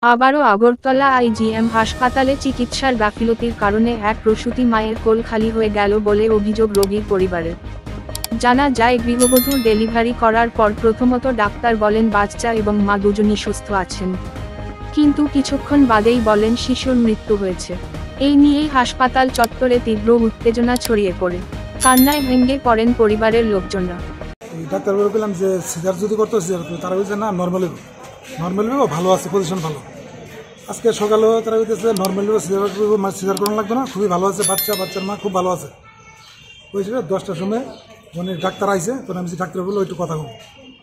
আবারও আগরতলা আইজিএম হাসপাতালে চিকিৎসার গাফিলতির কারণে এক প্রসূতি মায়ের কোল খালি হয়ে গেল বলে অভিযোগ রোগীর পরিবারের। জানা যায়, গৃহবধূর ডেলিভারি করার পর প্রথমত ডাক্তার বলেন বাচ্চা এবং মা দুজনই সুস্থ আছেন, কিন্তু কিছুক্ষণ বাদেই বলেন শিশুর মৃত্যু হয়েছে। এই নিয়েই হাসপাতাল চত্বরে তীব্র উত্তেজনা ছড়িয়ে পড়ে, কান্নায় ভেঙে পড়েন পরিবারের লোকজনরা। ডাক্তার বললাম যে সিজার যদি করতে সিজার করতে, তারা বলছে না নর্মালি ভালো আছে, পজিশন ভালো। আজকে সকালেও তারা বলতেছে নর্মালি সিজার করানো লাগবে না, খুবই ভালো আছে, বাচ্চার মা খুব ভালো আছে। বলছিল 10টার সময় মানে ডাক্তার আইসে, তখন আমি ডাক্তার বললো একটু কথা বলবো।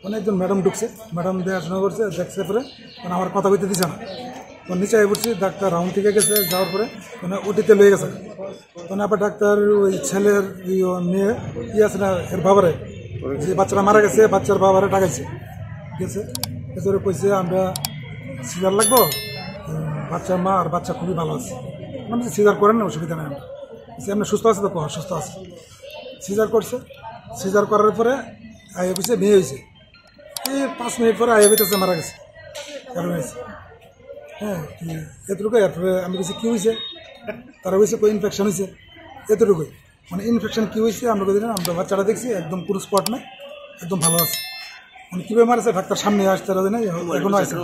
মানে একজন ম্যাডাম ঢুকছে, ম্যাডাম দেখাশোনা করছে, দেখছে পরে মানে আমার কথা বলতে দিচ্ছে না। তখন নিচে আগে পড়ছি, ডাক্তার রাউন্ড থেকে গেছে, যাওয়ার পরে মানে ওটিতে লয়ে গেছে। তখন আবার ডাক্তার ওই ছেলের মেয়ে আছে না, এর বাবারে, যে বাচ্চারা মারা গেছে, বাচ্চার বাবারে ডাকাইছে গেছে, এছাড়া কইছে আমরা সিজার লাগবো, বাচ্চার মা আর বাচ্চা খুবই ভালো আছে, মানে সিজার করেন না, অসুবিধা নেই। আমরা সুস্থ আছে তো, সুস্থ আছে। সিজার করছে, সিজার করার পরে আইয়ে হয়েছে, মেয়ে হয়েছে, এই 5 মিনিট পরে আইয়ে হইতেছে মারা গেছে, কারণ হয়েছে। হ্যাঁ, এতটুকু। এরপরে আমি বলছি কী হয়েছে, তারা হয়েছে কই ইনফেকশন হয়েছে, এতটুকুই। মানে ইনফেকশন কী হয়েছে আমরা বলি না, আমরা বাচ্চাটা দেখছি একদম পুরো স্পট নাই, একদম ভালো আছে। মানে কীভাবে মারেছে ডাক্তার সামনে আসতে না, এখনো আসছে।